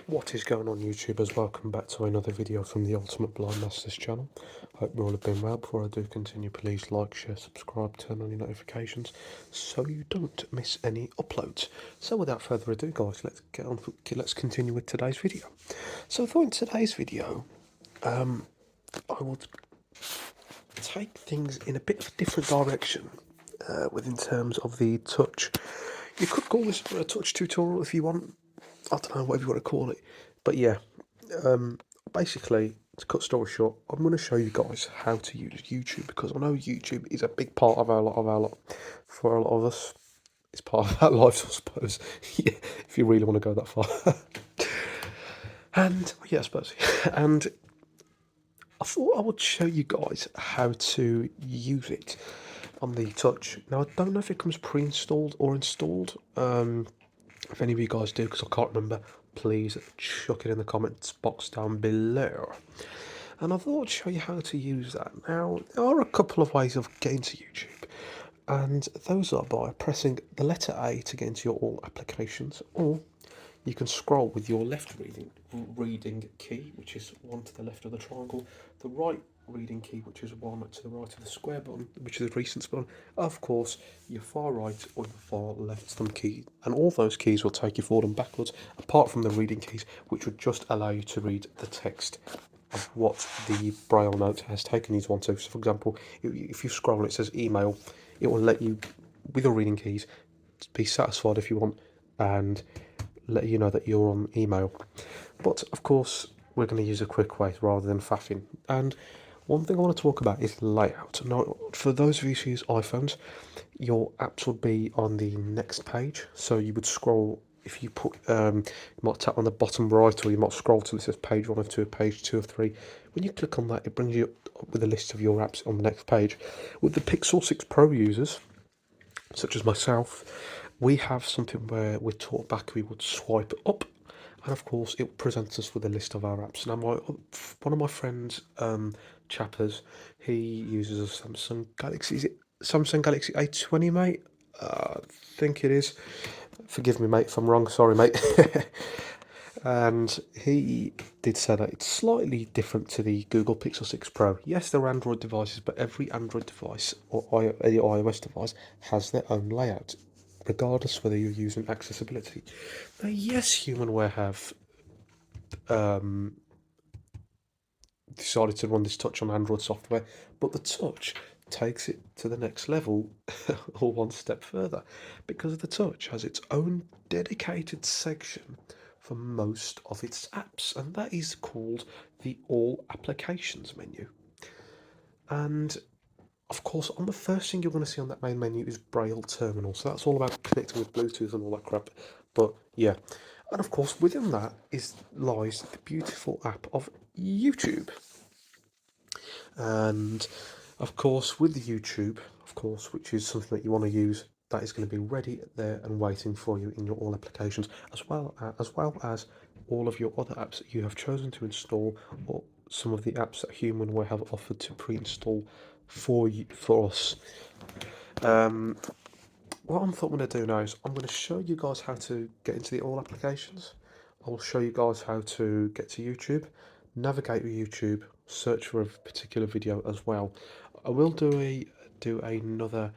What is going on, YouTubers? Welcome back to another video from the Ultimate Blind Masters channel. Hope you all have been well. Before I do continue, please like, share, subscribe, turn on your notifications so you don't miss any uploads. So without further ado, guys, let's continue with today's video. So I thought in today's video, I will take things in a bit of a different direction within terms of the touch. You could call this a touch tutorial if you want. I don't know, whatever you want to call it. But yeah, basically, to cut story short, I'm going to show you guys how to use YouTube, because I know YouTube is a big part of our lot. For a lot of us, it's part of our lives, I suppose. Yeah, if you really want to go that far. And yeah, I suppose. And I thought I would show you guys how to use it on the touch. Now, I don't know if it comes pre-installed or installed. If any of you guys do, because I can't remember, please chuck it in the comments box down below. And I thought I'd show you how to use that. Now, there are a couple of ways of getting to YouTube, and those are by pressing the letter A to get into your all applications, or you can scroll with your left reading key, which is one to the left of the triangle, the right reading key, which is one to the right of the square button, which is the recent button, of course, your far right or your far left thumb key, and all those keys will take you forward and backwards, apart from the reading keys, which would just allow you to read the text of what the Braille note has taken you to want to. So, for example, if you scroll and it says email, it will let you, with your reading keys, be satisfied if you want, and let you know that you're on email. But of course, we're going to use a quick way rather than faffing. And one thing I want to talk about is layout. Now, for those of you who use iPhones, your apps would be on the next page. So you would scroll. If you put, you might tap on the bottom right, or you might scroll till it says page 1 of 2, page 2 of 3. When you click on that, it brings you up with a list of your apps on the next page. With the Pixel 6 Pro users, such as myself, we have something where we're taught back, we would swipe up, and of course it presents us with a list of our apps. Now, one of my friends, Chappers, he uses a Samsung Galaxy. Is it Samsung Galaxy A20, mate? I think it is. Forgive me, mate, if I'm wrong. Sorry, mate. And he did say that it's slightly different to the Google Pixel 6 Pro. Yes, they're Android devices, but every Android device or any iOS device has their own layout, regardless whether you're using accessibility. Now, yes, Humanware have decided to run this touch on Android software, but the touch takes it to the next level or one step further, because the touch has its own dedicated section for most of its apps, and that is called the All Applications menu. And of course, on the first thing you're going to see on that main menu is Braille Terminal, so that's all about connecting with Bluetooth and all that crap. But yeah, and of course within that lies the beautiful app of YouTube. And of course, with the YouTube, of course, which is something that you want to use, that is going to be ready there and waiting for you in your all applications, as well as all of your other apps that you have chosen to install, or some of the apps that Humanware have offered to pre-install for us. What I'm going to do now is I'm going to show you guys how to get into the all applications. I will show you guys how to get to YouTube, navigate with YouTube, search for a particular video as well. I will do another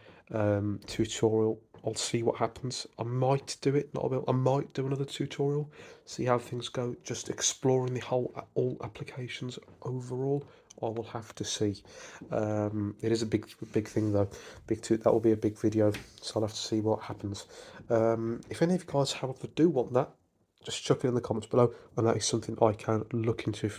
tutorial. I'll see what happens. I might do it, not I will. I might do another tutorial, see how things go. Just exploring the whole all applications overall. I will have to see. It is a big thing though. That will be a big video, so I'll have to see what happens. If any of you guys, however, do want that, just chuck it in the comments below, and that is something I can look into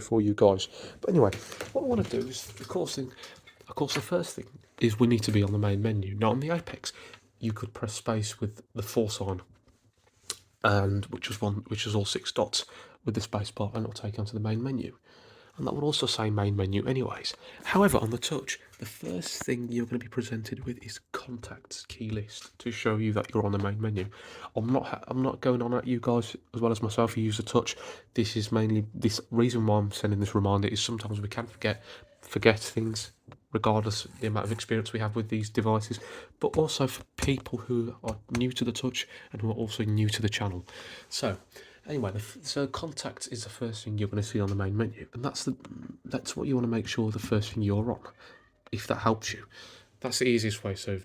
for you guys. But anyway, what I want to do is, of course, the first thing is we need to be on the main menu. Now, on the Apex, you could press space with the force on, and which is all 6 dots with the space bar, and it'll take you onto the main menu. And that would also say main menu anyways. However, on the touch, the first thing you're going to be presented with is contacts key list to show you that you're on the main menu. I'm not going on at you guys as well as myself who use the touch. This reason why I'm sending this reminder is sometimes we can forget things regardless of the amount of experience we have with these devices, but also for people who are new to the touch and who are also new to the channel. So anyway, so contact is the first thing you're going to see on the main menu, and that's what you want to make sure the first thing you're on, if that helps you. That's the easiest way, so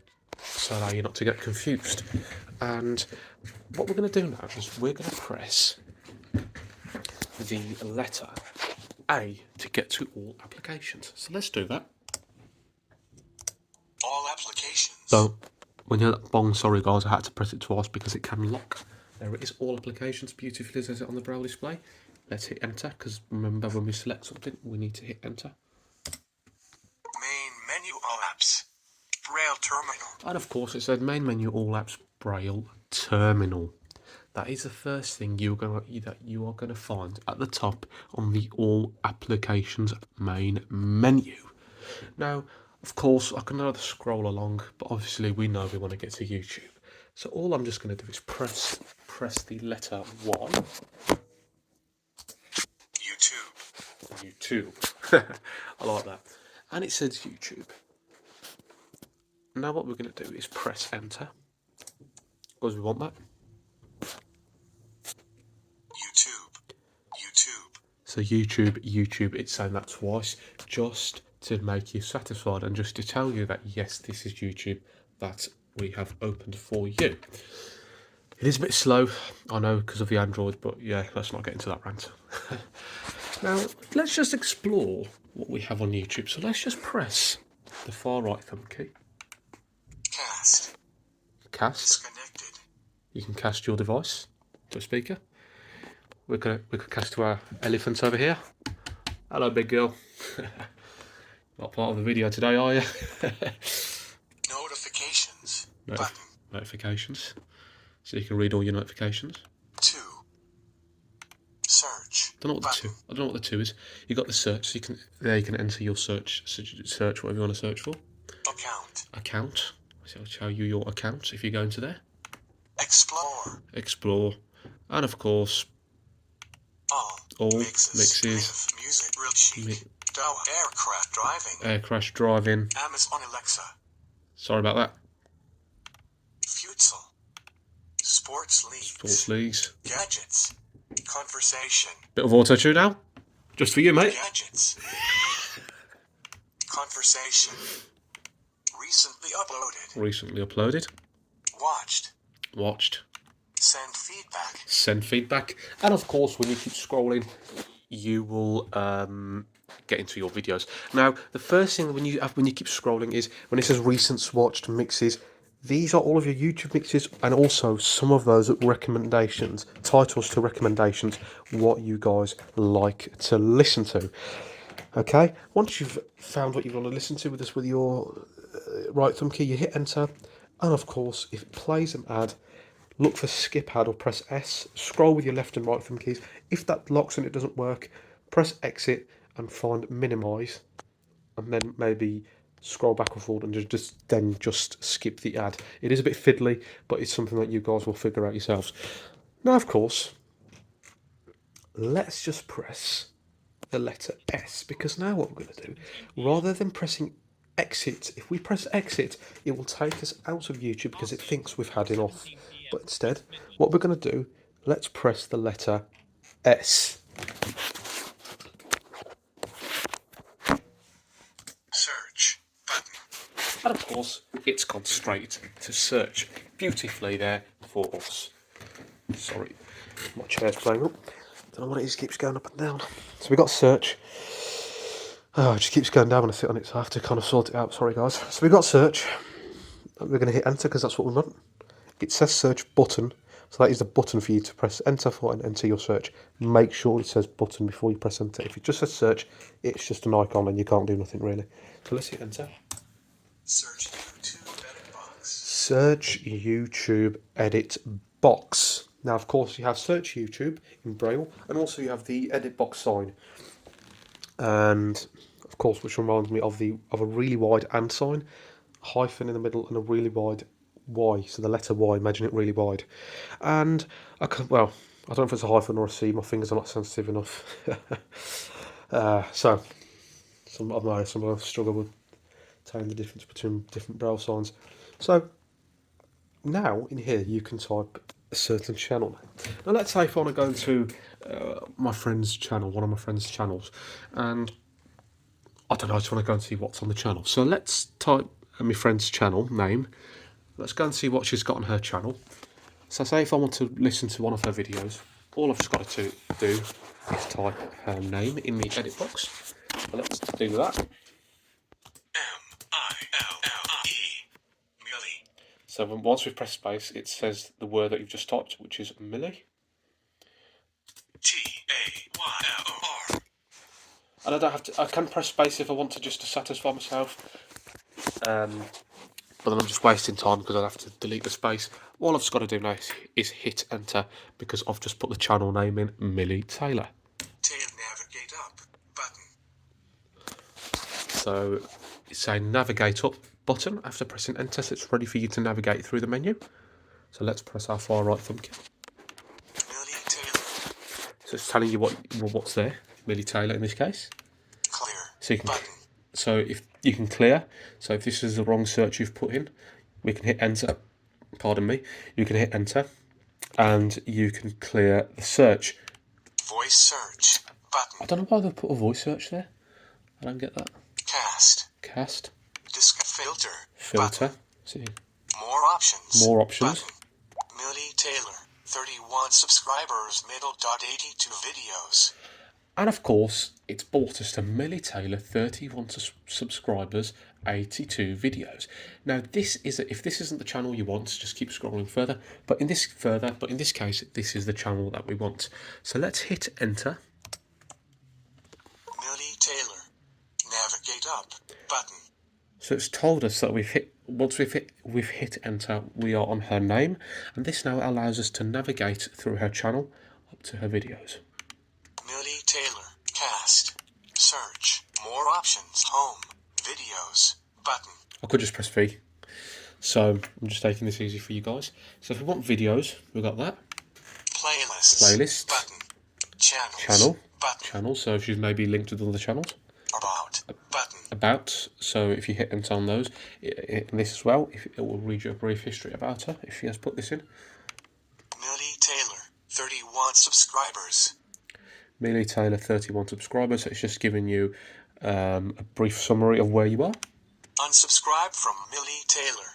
allow you not to get confused. And what we're going to do now is we're going to press the letter A to get to all applications. So let's do that. All applications. So when you're bong, sorry guys, I had to press it twice because it can lock. There it is, all applications, beautifully says it on the Braille display. Let's hit enter, because remember when we select something, we need to hit enter. Main menu, all apps. Braille terminal. And of course it said main menu, all apps, Braille terminal. That is the first thing that you are gonna find at the top on the all applications main menu. Now, of course, I can either scroll along, but obviously we know we want to get to YouTube. So all I'm just going to do is press the letter 1. YouTube. I like that. And it says YouTube. Now what we're going to do is press enter, because we want that. YouTube. So YouTube, it's saying that twice, just to make you satisfied and just to tell you that yes, this is YouTube that we have opened for you. It is a bit slow, I know, because of the Android, but yeah, let's not get into that rant. Now, let's just explore what we have on YouTube. So let's just press the far right thumb key. Cast. Disconnected. You can cast your device to a speaker. We could cast to our elephant over here. Hello, big girl. Not part of the video today, are you? Notifications. Notifications. So you can read all your notifications. 2. Search. I don't know what the 2 is. You got the search, so you can enter your search whatever you want to search for. Account. So I'll show you your account if you go into there. Explore. And of course, all mixes. Music. Real sheet. Aircraft driving. Amazon Alexa. Sorry about that. Futsal. Sports leagues. Gadgets. Conversation. Bit of auto-tune now. Just for you, mate. Gadgets. Conversation. Recently uploaded. Watched. Send feedback. And of course, when you keep scrolling, you will get into your videos. Now, the first thing when you keep scrolling is when it says recent watched mixes. These are all of your YouTube mixes, and also some of those recommendations, titles to recommendations, what you guys like to listen to. Okay, once you've found what you want to listen to with your right thumb key, you hit enter, and of course, if it plays an ad, look for skip ad or press S, scroll with your left and right thumb keys. If that locks and it doesn't work, press exit and find minimize, and then maybe scroll back and forward and just skip the ad. It is a bit fiddly, but it's something that you guys will figure out yourselves. Now, of course, let's just press the letter S, because now what we're going to do, rather than pressing exit, if we press exit, it will take us out of YouTube because it thinks we've had enough. But instead, what we're going to do, let's press the letter S. Search button. And of course, it's gone straight to search beautifully there for us. Sorry, my chair's playing up. Don't know what it is, keeps going up and down. So we got search. Oh, it just keeps going down when I sit on it, so I have to kind of sort it out. Sorry, guys. So we got search. We're going to hit enter because that's what we want. It says search button, so that is the button for you to press enter for and enter your search. Make sure it says button before you press enter. If it just says search, it's just an icon and you can't do nothing really. So let's hit enter. Search YouTube edit box. Search YouTube edit box. Now, of course, you have search YouTube in Braille, and also you have the edit box sign. And of course, which reminds me of a really wide and sign, hyphen in the middle, and a really wide Y. So the letter Y, imagine it really wide. And I don't know if it's a hyphen or a C. My fingers are not sensitive enough. So some of my struggle with telling the difference between different Braille signs. So now in here you can type a certain channel name. Now let's say if I want to go into my friend's channel, one of my friend's channels, and I don't know, I just want to go and see what's on the channel. So let's type my friend's channel name. Let's go and see what she's got on her channel. So say if I want to listen to one of her videos, all I've just got to do is type her name in the edit box. So let's do that. Millie. So once we've pressed space, it says the word that you've just typed, which is Millie. T-A-Y-L-O-R. And I don't have to. I can press space if I want to, just to satisfy myself. But then I'm just wasting time because I'd have to delete the space. All I've just got to do now is hit enter because I've just put the channel name in, Millie Taylor. Navigate up button. So it's a navigate up button after pressing enter, so it's ready for you to navigate through the menu. So let's press our far right thumb key. Millie Taylor. So it's telling you what's there, Millie Taylor in this case. Clear. So you can, button. so if you can clear. So if this is the wrong search you've put in, we can hit enter. Pardon me. You can hit enter, and you can clear the search. Voice search button. I don't know why they put a voice search there. I don't get that. Cast. Cast. Disc filter. Filter. Button. See. More options. More options. Button. Millie Taylor. 31 subscribers. Middle.82 videos. And of course, it's brought us to Millie Taylor, 31 subscribers, 82 videos. Now, if this isn't the channel you want, just keep scrolling further. But in this case, this is the channel that we want. So let's hit enter. Millie Taylor. Navigate up button. So it's told us that once we've hit enter, we are on her name, and this now allows us to navigate through her channel up to her videos. Millie Taylor. Cast. Search. More options. Home. Videos. Button. I could just press V. So I'm just taking this easy for you guys. So if we want videos, we've got that. Playlists. Button. Channels. Channel. Button. Channel. So if you've maybe linked with other channels. About. Button. About. So if you hit enter on those, in this as well, it will read you a brief history about her if she has put this in. Millie Taylor. 31 subscribers. Millie Taylor, 31 subscribers. So it's just giving you a brief summary of where you are. Unsubscribe from Millie Taylor.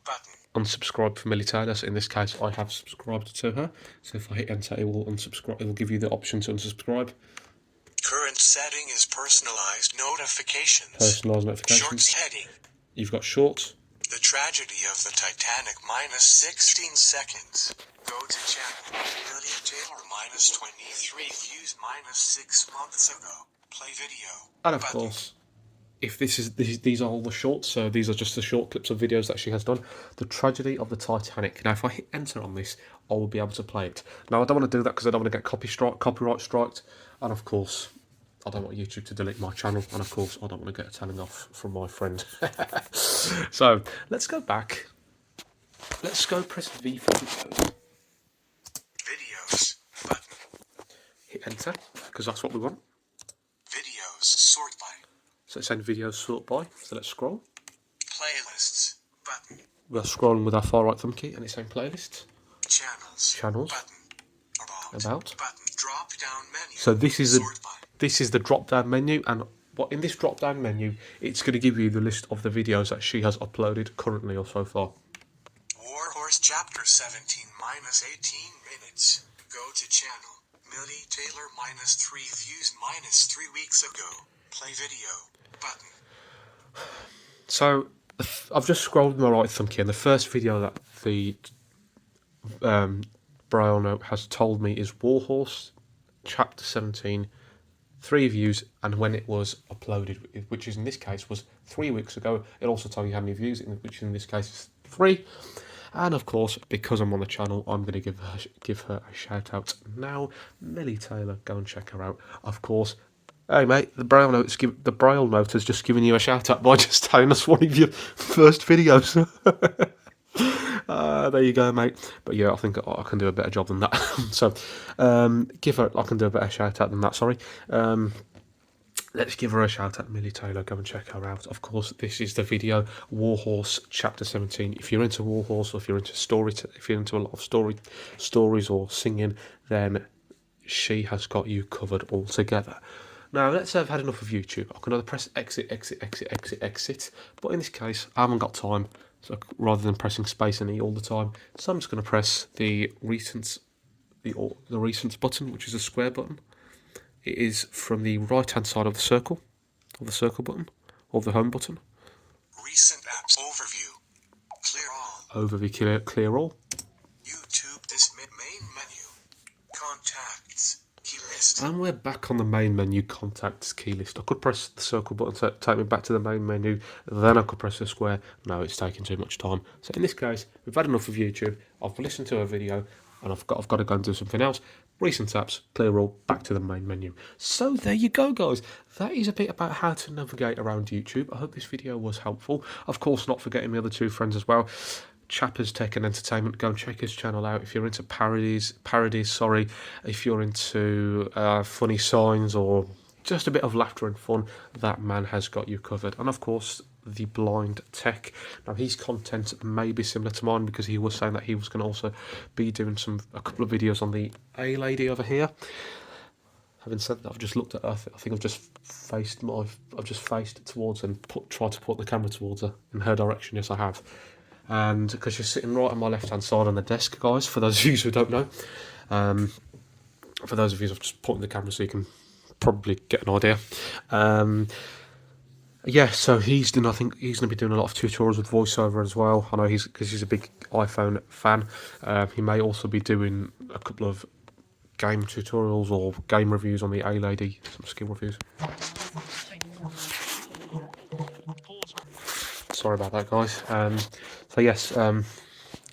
Button. Unsubscribe from Millie Taylor. So in this case, I have subscribed to her. So if I hit enter, it will unsubscribe. It will give you the option to unsubscribe. Current setting is personalized notifications. Personalized notifications. Shorts heading. You've got shorts. The tragedy of the Titanic minus 16 seconds. Go to channel. Millie Taylor minus 23 views minus 6 months ago. Play video. And of Button. course, if these are all the shorts, so these are just the short clips of videos that she has done. The tragedy of the Titanic. Now, if I hit enter on this, I will be able to play it. Now, I don't want to do that because I don't want to get copyright striked, and of course, I don't want YouTube to delete my channel, and of course, I don't want to get a telling off from my friend. So let's go back. Let's go press V for videos. Videos. Button. Hit enter because that's what we want. Videos. Sort by. So it's saying videos sort by. So let's scroll. Playlists. Button. We're scrolling with our far right thumb key, and it's saying playlists. Channels. Channels. Button. About. Button. Drop down menu. So this is Sort by. the drop down menu, and what in this drop down menu, it's going to give you the list of the videos that she has uploaded currently or so far. War Horse Chapter 17 minus 18 minutes. Go to channel. Millie Taylor minus 3 views minus 3 weeks ago. Play video. Button. So I've just scrolled with my right thumb key, and the first video that the Braille note has told me is Warhorse Chapter 17, 3 views, and when it was uploaded, which is in this case was 3 weeks ago. It also tells you how many views, which in this case is 3. And of course, because I'm on the channel, I'm going to give her a shout out now. Millie Taylor, go and check her out. Of course. Hey mate, the Braille note has just given you a shout out by just telling us one of your first videos. There you go, mate. But yeah, I think I can do a better job than that. So, I can do a better shout out than that. Sorry. let's give her a shout out, Millie Taylor. Go and check her out. Of course, this is the video Warhorse Chapter 17. If you're into Warhorse, or if you're into if you're into a lot of stories or singing, then she has got you covered altogether. Now, let's say I've had enough of YouTube. I can either press exit, exit, but in this case, I haven't got time. So rather than pressing space and E all the time, so I'm just going to press the recents button, which is a square button. It is from the right-hand side of the circle button, or the home button. Recent apps overview. Clear all. Overview, clear all. YouTube, this main menu. Contacts. Key list. And we're back on the main menu, contacts, key list. I could press the circle button to take me back to the main menu, then I could press the square. No, it's taking too much time. So in this case, we've had enough of YouTube. I've listened to a video, and I've got to go and do something else. Recent apps, clear all, back to the main menu. So there you go, guys. That is a bit about how to navigate around YouTube. I hope this video was helpful. Of course, not forgetting my other two friends as well. Chappers Tech and Entertainment. Go and check his channel out if you're into parodies. If you're into funny signs or just a bit of laughter and fun, that man has got you covered. And of course, the Blind Tech. Now, his content may be similar to mine, because he was saying that he was going to also be doing a couple of videos on the A lady over here. Having said that, I've just looked at her. I think I've just faced towards and tried to put the camera towards her in her direction. Yes, I have. And because she's sitting right on my left-hand side on the desk, guys, for those of you who don't know. For those of you, I've just put in the camera so you can probably get an idea. Yeah, so I think he's going to be doing a lot of tutorials with voiceover as well. I know because he's a big iPhone fan. He may also be doing a couple of game tutorials or game reviews on the A lady, some skill reviews. Sorry about that, guys. So yes,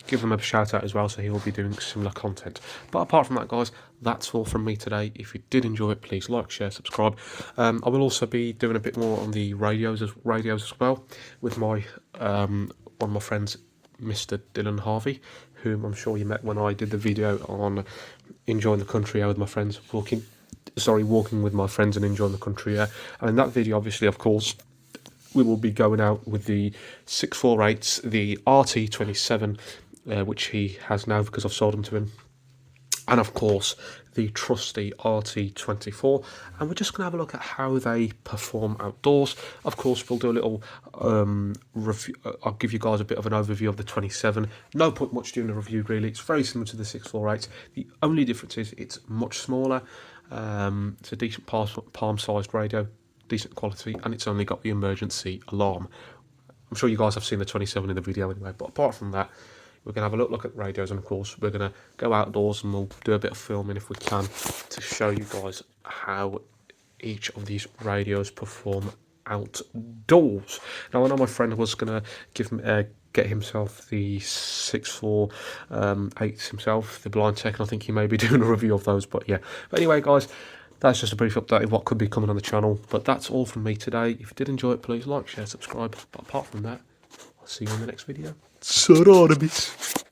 give them a shout out as well, so he will be doing similar content. But apart from that, guys, that's all from me today. If you did enjoy it, please like, share, subscribe. I will also be doing a bit more on the radios as well with my one of my friends, Mr. Dylan Harvey, whom I'm sure you met when I did the video on enjoying the country air with my friends, walking with my friends and enjoying the country air. And in that video, obviously, of course, we will be going out with the 648s, the RT27, which he has now because I've sold them to him, and of course the trusty RT24, and we're just going to have a look at how they perform outdoors. Of course, we'll do a little review. I'll give you guys a bit of an overview of the 27. No point much doing a review, really. It's very similar to the 648. The only difference is it's much smaller. It's a decent palm-sized radio, decent quality, and it's only got the emergency alarm. I'm sure you guys have seen the 27 in the video anyway, but apart from that, we're going to have a look at radios, and of course we're going to go outdoors and we'll do a bit of filming if we can to show you guys how each of these radios perform outdoors. Now, I know my friend was going to get himself the 648 himself, the Blind Tech, and I think he may be doing a review of those, but yeah. But anyway, guys, that's just a brief update of what could be coming on the channel. But that's all from me today. If you did enjoy it, please like, share, subscribe. But apart from that, I'll see you in the next video. Sororibus.